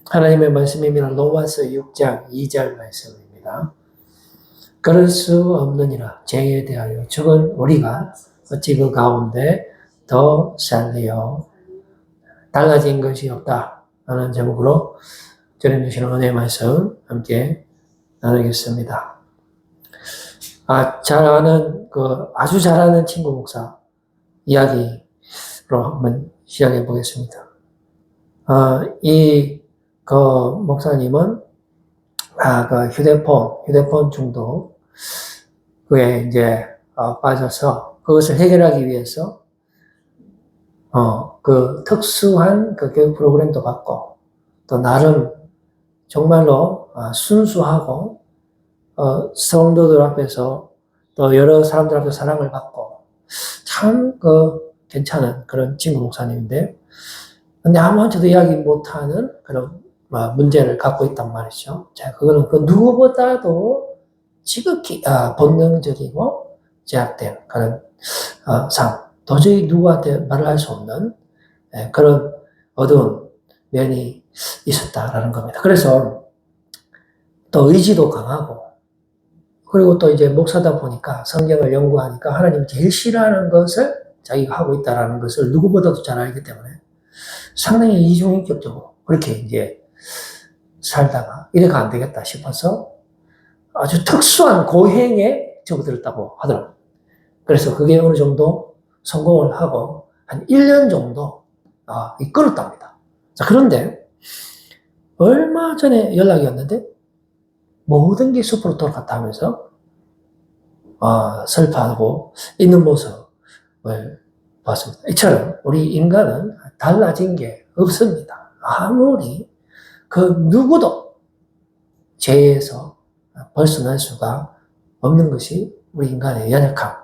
하나님의 말씀입니다. 로마서 6장 2절 말씀입니다. 그럴 수 없느니라 죄에 대하여 적은 우리가 어찌 그 가운데 더 살리요 달라진 것이 없다 라는 제목으로 주님 주시는 은혜의 말씀 함께 나누겠습니다. 아주 잘하는 친구 목사 이야기로 한번 시작해 보겠습니다. 그 목사님은 그 휴대폰 중독 그에 이제 빠져서 그것을 해결하기 위해서 그 특수한 그 교육 프로그램도 받고 또 나름 정말로 순수하고 성도들 앞에서 또 여러 사람들 앞에서 사랑을 받고 참 괜찮은 그런 친구 목사님인데 근데 아무한테도 이야기 못하는 그런 문제를 갖고 있단 말이죠. 자, 그거는 그 누구보다도 지극히 본능적이고 제약된 그런 삶. 도저히 누구한테 말을 할 수 없는 그런 어두운 면이 있었다라는 겁니다. 그래서 또 의지도 강하고 그리고 또 이제 목사다 보니까 성경을 연구하니까 하나님이 제일 싫어하는 것을 자기가 하고 있다라는 것을 누구보다도 잘 알기 때문에 상당히 이중인격적으로 그렇게 이제 살다가 이래가 안 되겠다 싶어서 아주 특수한 고행에 접어들었다고 하더라고요. 그래서 그게 어느 정도 성공을 하고 한 1년 정도 끌었답니다. 자, 그런데 얼마 전에 연락이 왔는데 모든 게 숲으로 돌아갔다 하면서 슬퍼하고 있는 모습을 봤습니다. 이처럼 우리 인간은 달라진 게 없습니다. 아무리 그 누구도 죄에서 벗어날 수가 없는 것이 우리 인간의 연약함,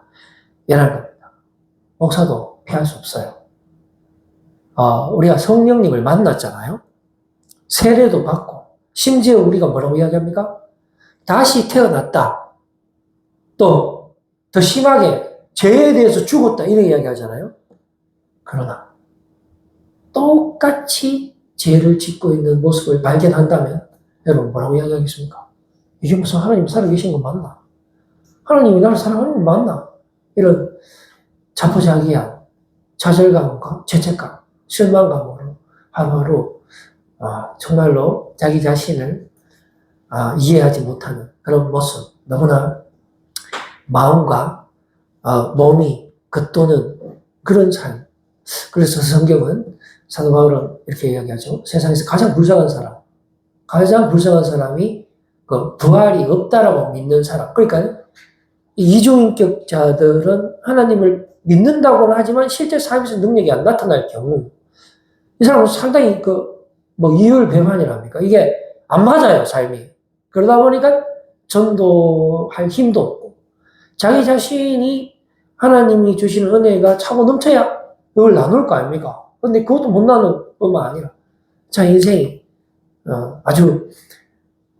연한 겁니다. 목사도 피할 수 없어요. 우리가 성령님을 만났잖아요. 세례도 받고 심지어 우리가 뭐라고 이야기합니까? 다시 태어났다. 또 더 심하게 죄에 대해서 죽었다 이런 이야기 하잖아요. 그러나 똑같이 죄를 짓고 있는 모습을 발견한다면 여러분 뭐라고 이야기하겠습니까? 이게 무슨 하나님 살아계신 거 맞나? 하나님이 나를 사랑하는 거 맞나? 이런 자포자기한 좌절감과 죄책감, 실망감으로 하루하루 정말로 자기 자신을 이해하지 못하는 그런 모습, 너무나 마음과 몸이 겉도는 그런 삶. 그래서 성경은 사도 바울은 이렇게 이야기하죠. 세상에서 가장 불쌍한 사람이 그 부활이 없다라고 믿는 사람. 그러니까 이중인격자들은 하나님을 믿는다고는 하지만 실제 삶에서 능력이 안 나타날 경우 이 사람은 상당히 이율배반이랍니까? 이게 안 맞아요, 삶이. 그러다 보니까 전도할 힘도 없고 자기 자신이 하나님이 주시는 은혜가 차고 넘쳐야 이걸 나눌 거 아닙니까? 근데 그것도 못 나눌 뿐만 아니라 자 인생이 아주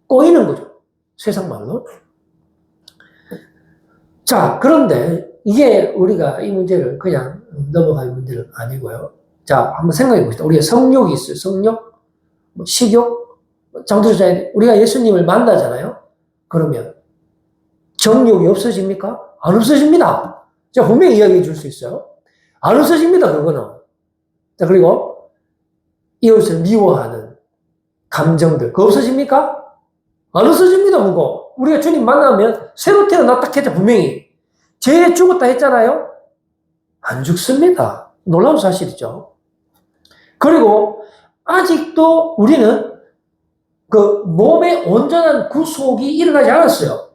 꼬이는 거죠. 세상 말로. 자, 그런데 이게 우리가 이 문제를 그냥 넘어갈 문제는 아니고요. 자, 한번 생각해 봅시다. 우리가 성욕이 있어요. 성욕, 식욕, 장두자에 우리가 예수님을 만나잖아요. 그러면 정욕이 없어집니까? 안 없어집니다. 제가 분명히 이야기해 줄 수 있어요. 안 없어집니다, 그거는. 자, 그리고 이웃을 미워하는 감정들, 그거 없어집니까? 안 없어집니다, 그거. 우리가 주님 만나면 새로 태어났다 했죠, 분명히. 죄에 죽었다 했잖아요? 안 죽습니다. 놀라운 사실이죠. 그리고 아직도 우리는 그 몸의 온전한 구속이 일어나지 않았어요.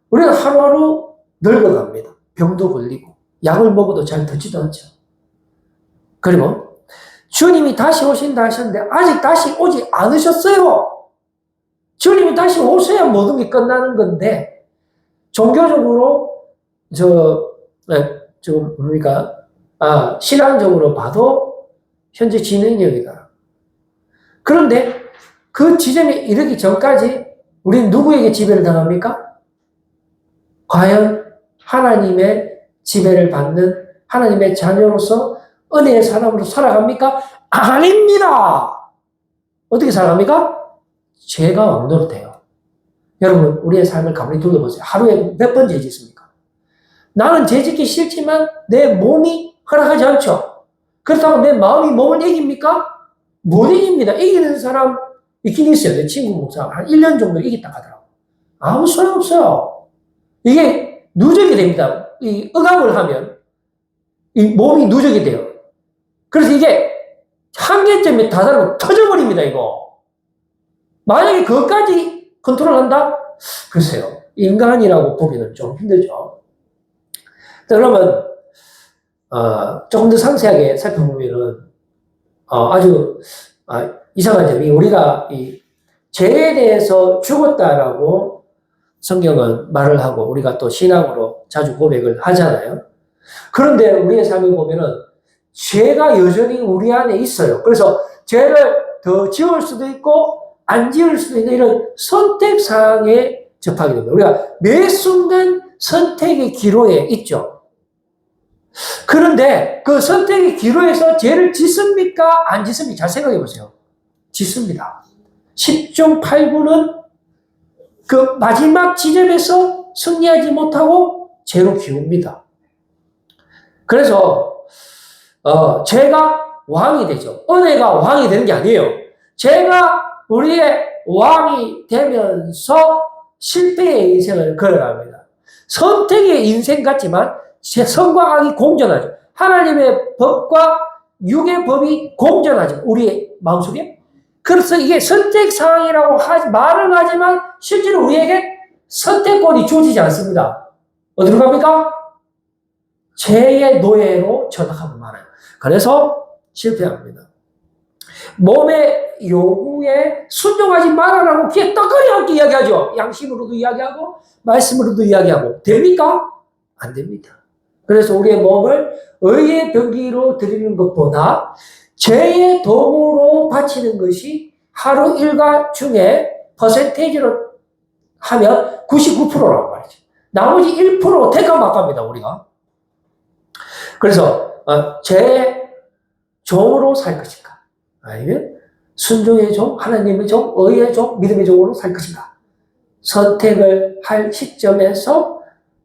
우리는 하루하루 늙어갑니다. 병도 걸리고 약을 먹어도 잘 듣지도 않죠. 그리고 주님이 다시 오신다 하셨는데 아직 다시 오지 않으셨어요. 주님이 다시 오셔야 모든 게 끝나는 건데 종교적으로 신앙적으로 봐도 현재 진행형이다. 그런데 그 지점에 이르기 전까지 우리는 누구에게 지배를 당합니까? 과연 하나님의 지배를 받는 하나님의 자녀로서 은혜의 사람으로 살아갑니까? 아닙니다. 어떻게 살아갑니까? 죄가 왕노릇해요. 여러분, 우리의 삶을 가만히 둘러보세요. 하루에 몇 번 죄 짓습니까? 나는 죄 짓기 싫지만 내 몸이 허락하지 않죠. 그렇다고 내 마음이 몸을 이깁니까? 못 이깁니다. 이기는 사람 있긴 있어요. 내 친구 목사 한 1년 정도 이겼다 하더라고. 아무 소용없어요. 이게 누적이 됩니다. 이 억압을 하면 이 몸이 누적이 돼요. 그래서 이게 한계점에 다다르고 터져버립니다, 이거. 만약에 그것까지 컨트롤한다? 글쎄요. 인간이라고 보기는 좀 힘들죠. 자, 그러면, 조금 더 상세하게 살펴보면은, 아주, 이상한 점이 우리가 이 죄에 대해서 죽었다라고 성경은 말을 하고 우리가 또 신앙으로 자주 고백을 하잖아요. 그런데 우리의 삶을 보면은 죄가 여전히 우리 안에 있어요. 그래서 죄를 더 지을 수도 있고 안 지을 수도 있는 이런 선택사항에 접하게 됩니다. 우리가 매 순간 선택의 기로에 있죠. 그런데 그 선택의 기로에서 죄를 짓습니까? 안 짓습니까? 잘 생각해 보세요. 짓습니다. 10중 8구는 그 마지막 지점에서 승리하지 못하고 죄로 기웁니다. 그래서 죄가 왕이 되죠. 은혜가 왕이 되는 게 아니에요. 죄가 우리의 왕이 되면서 실패의 인생을 걸어갑니다. 선택의 인생 같지만 선과 악이 공존하죠. 하나님의 법과 육의 법이 공존하죠. 우리의 마음속에. 그래서 이게 선택사항이라고 말은 하지만 실제로 우리에게 선택권이 주어지지 않습니다. 어디로 갑니까? 죄의 노예로 전락하고 말아요. 그래서 실패합니다. 몸의 요구에 순종하지 말아라고 귀에 떡거리 함께 이야기하죠. 양심으로도 이야기하고 말씀으로도 이야기하고 됩니까? 안 됩니다. 그래서 우리의 몸을 의의 병기로 드리는 것보다 죄의 도구로 바치는 것이 하루 일과 중에 퍼센테이지로 하면 99%라고 말이죠. 나머지 1% 대가막갑니다, 우리가. 그래서 죄의 종으로 살 것인가? 아니면 순종의 종, 하나님의 종, 의의 종, 믿음의 종으로 살 것인가? 선택을 할 시점에서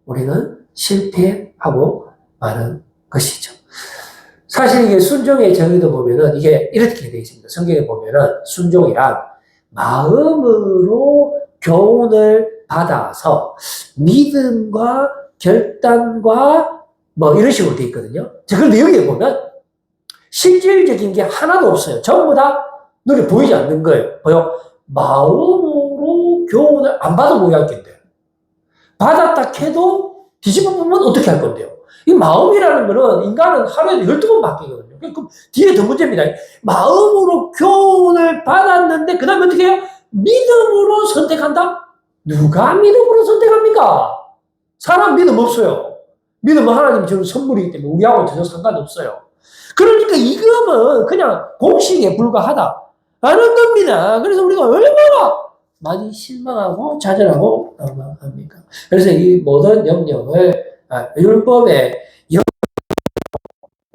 우리는 실패하고 마는 것이죠. 사실 이게 순종의 정의도 보면은 이게 이렇게 되어 있습니다. 성경에 보면은 순종이란 마음으로 교훈을 받아서 믿음과 결단과 뭐 이런 식으로 되어 있거든요. 자, 그런데 여기에 보면 실질적인 게 하나도 없어요. 전부 다 눈에 보이지 않는 거예요. 뭐요? 마음으로 교훈을 안 받아도 뭐할 건데요. 받았다 해도 뒤집어 보면 어떻게 할 건데요. 이 마음이라는 거는 인간은 하루에 12번 바뀌거든요. 그럼 뒤에 더 문제입니다. 마음으로 교훈을 받았는데 그 다음에 어떻게 해요? 믿음으로 선택한다? 누가 믿음으로 선택합니까? 사람 믿음 없어요. 믿음은 하나님이 주는 선물이기 때문에 우리하고는 전혀 상관없어요. 그러니까 이거는 그냥 공식에 불과하다 라는 겁니다. 그래서 우리가 얼마나 많이 실망하고 좌절하고 합니까? 그래서 이 모든 영역을 율법의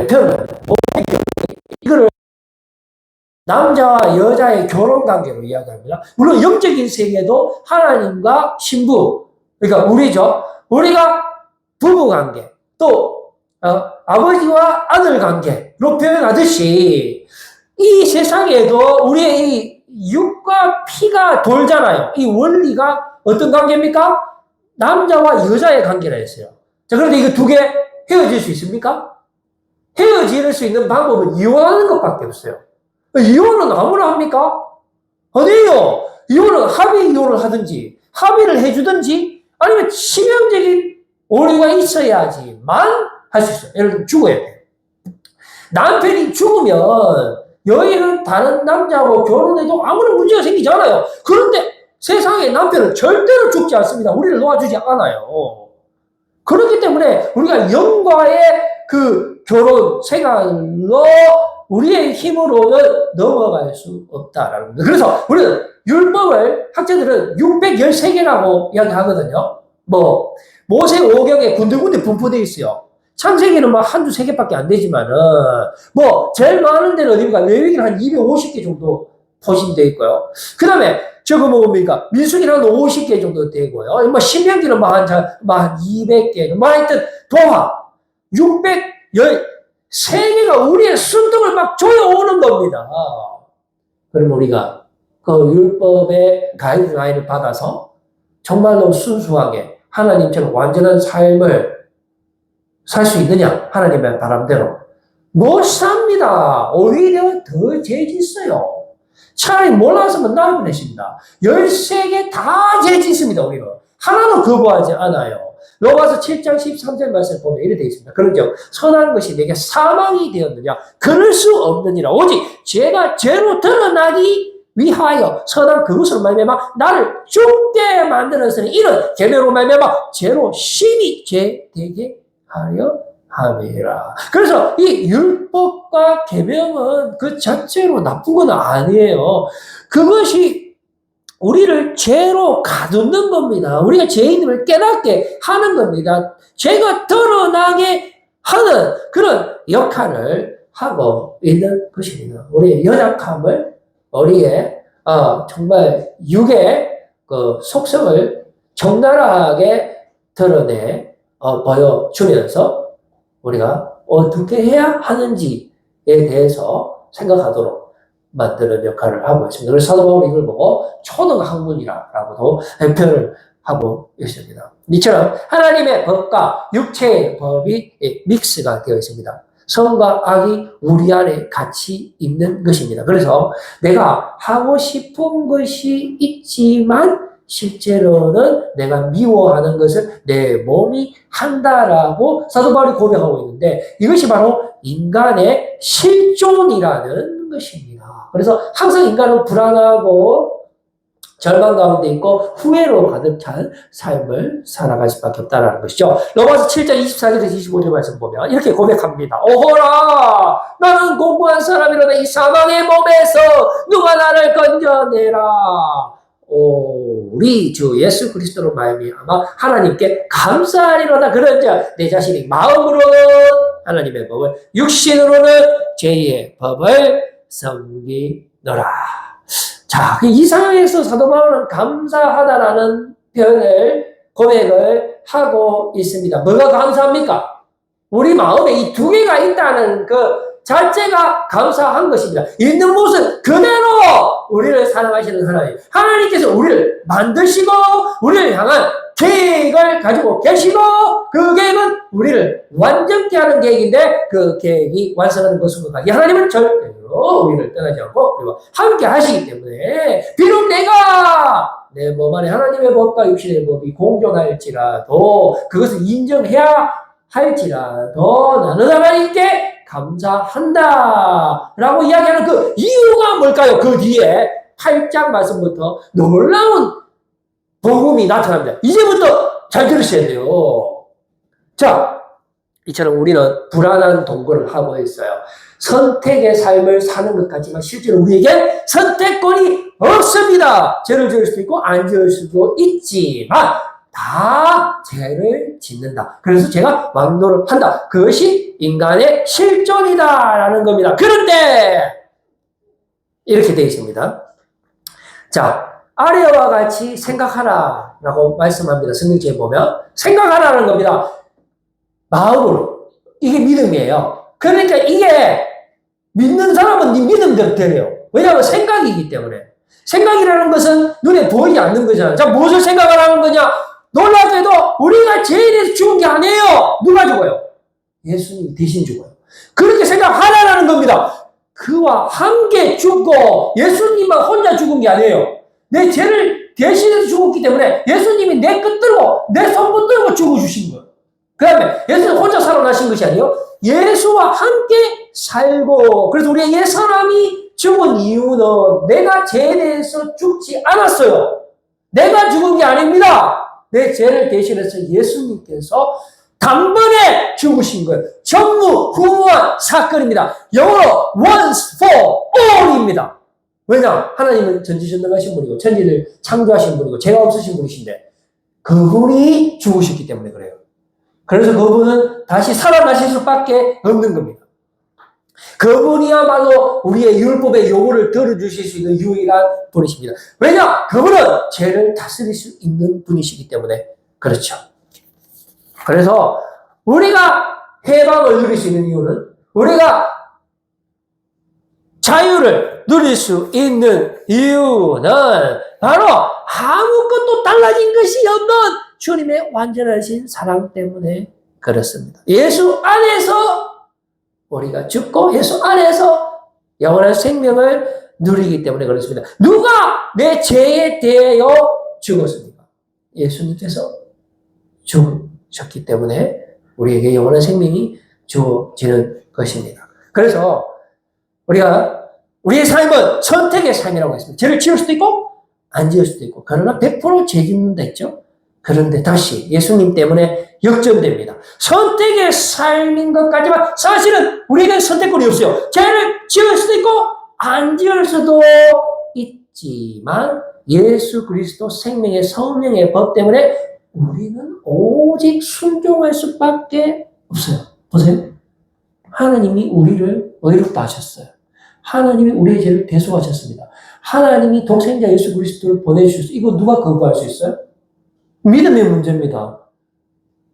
표현을 이거를 남자와 여자의 결혼 관계로 이야기합니다. 물론 영적인 세계도 하나님과 신부, 그러니까 우리죠. 우리가 부부 관계, 또 아버지와 아들 관계로 표현하듯이 이 세상에도 우리의 이 육과 피가 돌잖아요. 이 원리가 어떤 관계입니까? 남자와 여자의 관계라 했어요. 자, 그런데 이거 두 개 헤어질 수 있습니까? 헤어질 수 있는 방법은 이혼하는 것밖에 없어요. 이혼은 아무나 합니까? 아니에요. 이혼은 합의 이혼을 하든지 합의를 해주든지 아니면 치명적인 오류가 있어야지만 할 수 있어요. 예를 들면 죽어야 돼요. 남편이 죽으면 여인은 다른 남자하고 결혼해도 아무런 문제가 생기지 않아요. 그런데 세상에 남편은 절대로 죽지 않습니다. 우리를 놓아주지 않아요. 그렇기 때문에 우리가 영과의 그 결혼 생활로 우리의 힘으로는 넘어갈 수 없다라는 겁니다. 그래서 우리는 율법을 학자들은 613개라고 이야기하거든요. 뭐 모세 오경에 군데군데 분포되어 있어요. 창세기는 뭐 한두 세 개밖에 안 되지만은 뭐 제일 많은 데는 어디입니까? 레위기는 한 250개 정도 포진되어 있고요. 그 다음에 저거 뭡니까? 민수기는 한 50개 정도 되고요. 뭐 신명기는 뭐 한 200개. 뭐 하여튼 도하 613개가 우리의 순둥을 막 조여오는 겁니다. 그럼 우리가 그 율법의 가이드라인을 받아서 정말로 순수하게 하나님처럼 완전한 삶을 살 수 있느냐? 하나님의 바람대로. 못 삽니다. 오히려 더 죄짓어요. 차라리 몰랐으면 나아보내십니다. 13개 다 죄짓습니다, 우리는. 하나도 거부하지 않아요. 로마서 7장 13절 말씀 보면 이렇게 되어 있습니다. 그런즉 선한 것이 내게 사망이 되었느냐? 그럴 수 없느니라. 오직 죄가 죄로 드러나기 위하여 선한 그것으로 말미암아 나를 죽게 만들었으니 이는 계명으로 말미암아 죄로 심히 죄되게 하려 함이라. 그래서 이 율법과 계명은 그 자체로 나쁜 건 아니에요. 그것이 우리를 죄로 가두는 겁니다. 우리가 죄인임을 깨닫게 하는 겁니다. 죄가 드러나게 하는 그런 역할을 하고 있는 것입니다. 우리의 연약함을, 우리의 정말 육의 그 속성을 적나라하게 드러내 보여주면서 우리가 어떻게 해야 하는지에 대해서 생각하도록 만드는 역할을 하고 있습니다. 그래서 사도 바울이 이걸 보고 초등학문이라고도 표현을 하고 있습니다. 이처럼 하나님의 법과 육체의 법이 믹스가 되어 있습니다. 선과 악이 우리 안에 같이 있는 것입니다. 그래서 내가 하고 싶은 것이 있지만 실제로는 내가 미워하는 것을 내 몸이 한다라고 사도 바울이 고백하고 있는데 이것이 바로 인간의 실존이라는 것입니다. 그래서 항상 인간은 불안하고 절망 가운데 있고 후회로 가득 찬 삶을 살아갈 수밖에 없다는 것이죠. 로마서 7장 24절에서 25절 말씀 보면 이렇게 고백합니다. 오호라 나는 공고한 사람이로다 이 사망의 몸에서 누가 나를 건져내라. 우리 주 예수 그리스도로 말미암아 하나님께 감사하리로다. 그런즉 내 자신이 마음으로는 하나님의 법을 육신으로는 죄의 법을 섬기노라. 자, 이 상황에서 사도 바울은 감사하다라는 표현을 고백을 하고 있습니다. 뭐가 감사합니까? 우리 마음에 이 두 개가 있다는 그 자체가 감사한 것입니다. 있는 모습 그대로 우리를 사랑하시는 하나님. 하나님께서 우리를 만드시고 우리를 향한 계획을 가지고 계시고 그 계획은 우리를 완전케 하는 계획인데 그 계획이 완성하는 것으로까지 하나님은 절대로 우리를 떠나지 않고 우리와 함께 하시기 때문에 비록 내가 내 몸 안에 하나님의 법과 육신의 법이 공존할지라도 그것을 인정해야 할지라도 나는 하나님께 감사한다 라고 이야기하는 그 이유가 뭘까요? 그 뒤에 8장 말씀부터 놀라운 복음이 나타납니다. 이제부터 잘 들으셔야 돼요. 자, 이처럼 우리는 불안한 동거를 하고 있어요. 선택의 삶을 사는 것 같지만 실제로 우리에게 선택권이 없습니다. 죄를 지을 수도 있고 안 지을 수도 있지만 다 죄를 짓는다. 그래서 제가 왕노를 한다. 그것이 인간의 실존이다라는 겁니다. 그런데 이렇게 되어 있습니다. 자, 아래와 같이 생각하라 라고 말씀합니다. 성경책에 보면 생각하라는 겁니다. 마음으로. 이게 믿음이에요. 그러니까 이게 믿는 사람은 네 믿음대로 되래요. 왜냐하면 생각이기 때문에. 생각이라는 것은 눈에 보이지 않는 거잖아요. 자, 무엇을 생각하라는 거냐? 놀랍게도 우리가 죄에 대해서 죽은 게 아니에요. 누가 죽어요? 예수님이 대신 죽어요. 그렇게 생각하라는 겁니다. 그와 함께 죽고 예수님만 혼자 죽은 게 아니에요. 내 죄를 대신해서 죽었기 때문에 예수님이 내 끝 들고 내 손붙 들고 죽어주신 거예요. 그 다음에 예수님 혼자 살아나신 것이 아니에요. 예수와 함께 살고 그래서 우리가 옛사람이 죽은 이유는 내가 죄에 대해서 죽지 않았어요. 내가 죽은 게 아닙니다. 내 죄를 대신해서 예수님께서 단번에 죽으신 거예요. 전무후무한 사건입니다. 영어로 once for all입니다. 왜냐? 하나님은 전지전능하신 분이고 천지를 창조하신 분이고 죄가 없으신 분이신데 그분이 죽으셨기 때문에 그래요. 그래서 그분은 다시 살아나실 수밖에 없는 겁니다. 그분이야말로 우리의 율법의 요구를 들어주실 수 있는 유일한 분이십니다. 왜냐? 그분은 죄를 다스릴 수 있는 분이시기 때문에 그렇죠. 그래서 우리가 해방을 누릴 수 있는 이유는, 우리가 자유를 누릴 수 있는 이유는 바로 아무것도 달라진 것이 없는 주님의 완전하신 사랑 때문에 그렇습니다. 예수 안에서 우리가 죽고 예수 안에서 영원한 생명을 누리기 때문에 그렇습니다. 누가 내 죄에 대하여 죽었습니까? 예수님께서 죽으셨기 때문에 우리에게 영원한 생명이 주어지는 것입니다. 그래서 우리의 삶은 선택의 삶이라고 했습니다. 죄를 지을 수도 있고 안 지을 수도 있고, 그러나 100% 죄 짓는다 했죠. 그런데 다시 예수님 때문에 역전됩니다. 선택의 삶인 것까지만 사실은 우리에게 선택권이 없어요. 죄를 지을 수도 있고 안 지을 수도 있지만 예수 그리스도 생명의 성령의 법 때문에 우리는 오직 순종할 수밖에 없어요. 보세요. 하나님이 우리를 의롭다 하셨어요. 하나님이 우리의 죄를 대속하셨습니다. 하나님이 독생자 예수 그리스도를 보내주셨어요. 이거 누가 거부할 수 있어요? 믿음의 문제입니다.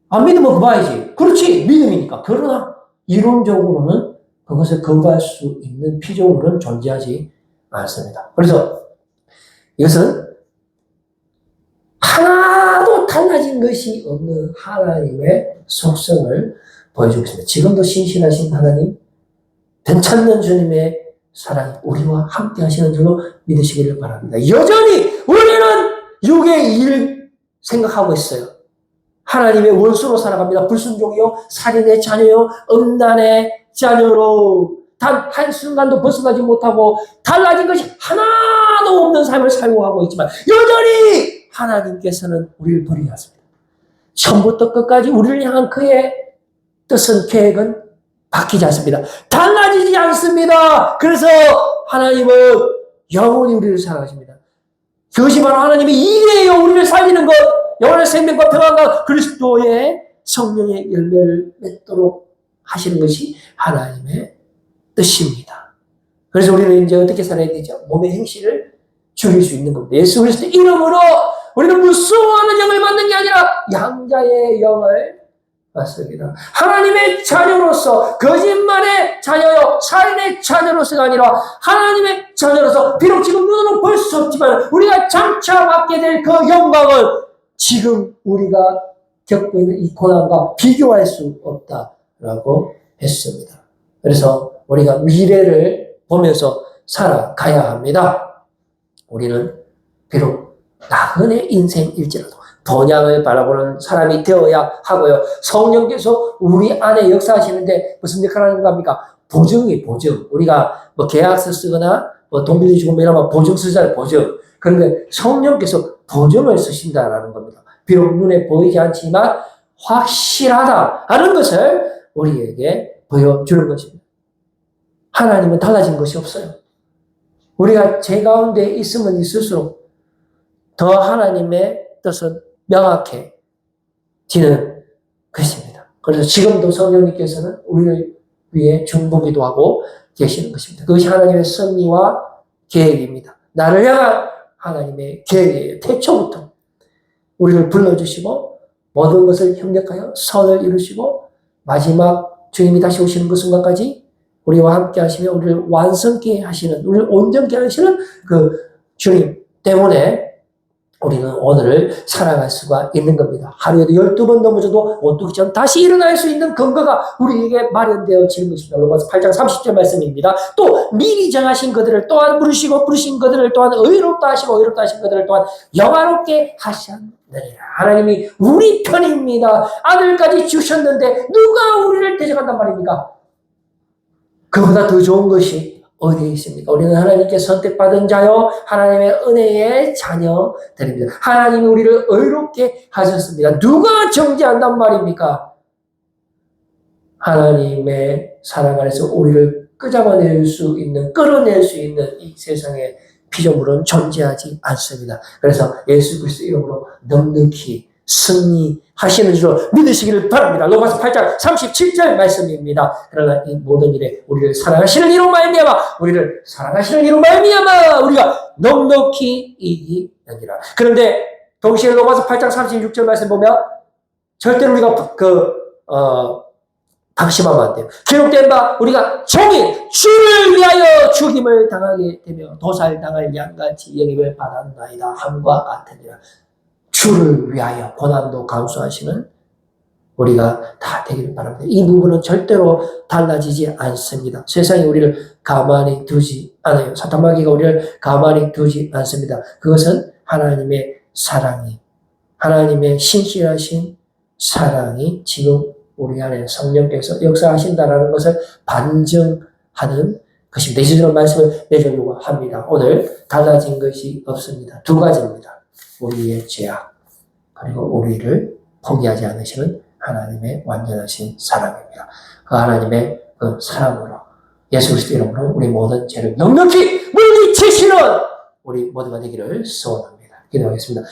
안 믿으면 거부해야지. 그렇지, 믿음이니까. 그러나 이론적으로는 그것을 거부할 수 있는 피조물은 존재하지 않습니다. 그래서 이것은 하나도 달라진 것이 없는 하나님의 속성을 보여주고 있습니다. 지금도 신실하신 하나님, 괜찮는 주님의 사랑이 우리와 함께 하시는 줄로 믿으시기를 바랍니다. 여전히 우리는 육의 일 생각하고 있어요. 하나님의 원수로 살아갑니다. 불순종이요, 살인의 자녀요, 음란의 자녀로 단 한순간도 벗어나지 못하고 달라진 것이 하나도 없는 삶을 살고 하고 있지만 여전히 하나님께서는 우리를 버리지 않습니다. 처음부터 끝까지 우리를 향한 그의 뜻은, 계획은 바뀌지 않습니다. 달라지지 않습니다. 그래서 하나님은 영원히 우리를 사랑하십니다. 그것이 바로 하나님의 일이에요. 우리를 살리는 것, 영원한 생명과 평안과 그리스도의 성령의 열매를 맺도록 하시는 것이 하나님의 뜻입니다. 그래서 우리는 이제 어떻게 살아야 되죠? 몸의 행실을 죽일 수 있는 겁니다. 예수 그리스도 이름으로 우리는 무서워하는 영을 받는 게 아니라 양자의 영을 받습니다. 하나님의 자녀로서, 거짓말의 자녀요, 살인의 자녀로서가 아니라 하나님의 자녀로서, 비록 지금 눈으로 볼 수 없지만 우리가 장차 받게 될 그 영광은 지금 우리가 겪고 있는 이 고난과 비교할 수 없다라고 했습니다. 그래서 우리가 미래를 보면서 살아가야 합니다. 우리는 비록 나그네 인생일지라도 번향을 바라보는 사람이 되어야 하고요. 성령께서 우리 안에 역사하시는데 무슨 역할을 하는 겁니까? 보증이 보증. 우리가 뭐 계약서 쓰거나 뭐 돈 빌려주고 이러면 보증 쓰잖아요. 보증. 그런데 성령께서 보증을 쓰신다라는 겁니다. 비록 눈에 보이지 않지만 확실하다라는 것을 우리에게 보여주는 것입니다. 하나님은 달라진 것이 없어요. 우리가 죄 가운데 있으면 있을수록 더 하나님의 뜻은 명확해지는 것입니다. 그래서 지금도 성령님께서는 우리를 위해 중보기도 하고 계시는 것입니다. 그것이 하나님의 섭리와 계획입니다. 나를 향한 하나님의 계획이에요. 태초부터 우리를 불러주시고 모든 것을 협력하여 선을 이루시고 마지막 주님이 다시 오시는 그 순간까지 우리와 함께 하시며 우리를 완성케 하시는, 우리를 온전케 하시는 그 주님 때문에 우리는 오늘을 살아갈 수가 있는 겁니다. 하루에도 12번 넘어져도 오뚜기처럼 다시 일어날 수 있는 근거가 우리에게 마련되어지는 것입니다. 로마서 8장 30절 말씀입니다. 또 미리 정하신 그들을 또한 부르시고 부르신 그들을 또한 의롭다 하시고 의롭다 하신 그들을 또한 영화롭게 하셨느니라. 하나님이 우리 편입니다. 아들까지 주셨는데 누가 우리를 대적한단 말입니까? 그보다 더 좋은 것이 어디에 있습니까? 우리는 하나님께 선택받은 자요, 하나님의 은혜의 자녀들입니다. 하나님이 우리를 의롭게 하셨습니다. 누가 정죄한단 말입니까? 하나님의 사랑 안에서 우리를 끄잡아낼 수 있는, 끌어낼 수 있는 이 세상의 피조물은 존재하지 않습니다. 그래서 예수 그리스도 이름으로 넉넉히 승리하시는 줄 믿으시기를 바랍니다. 로마서 8장 37절 말씀입니다. 그러나 이 모든 일에 우리를 사랑하시는 이로 말미암아 우리가 넉넉히 이기느니라. 그런데 동시에 로마서 8장 36절 말씀 보면 절대로 우리가 방심하면 안 돼요. 기록된 바 우리가 종일 주를 위하여 죽임을 당하게 되며 도살당할 양같이 영입을 받았나이다 함과 같으니라. 주를 위하여 고난도 감수하시는 우리가 다 되기를 바랍니다. 이 부분은 절대로 달라지지 않습니다. 세상이 우리를 가만히 두지 않아요. 사탄마귀가 우리를 가만히 두지 않습니다. 그것은 하나님의 사랑이, 하나님의 신실하신 사랑이 지금 우리 안에 성령께서 역사하신다는 것을 반증하는 것입니다. 이런 말씀을 내주려고 합니다. 오늘 달라진 것이 없습니다. 두 가지입니다. 우리의 죄악, 그리고 우리를 포기하지 않으시는 하나님의 완전하신 사랑입니다. 그 하나님의 그 사랑으로 예수 그리스도 이름으로 우리 모든 죄를 넉넉히 물리치시는 우리 모두가 되기를 소원합니다. 기도하겠습니다.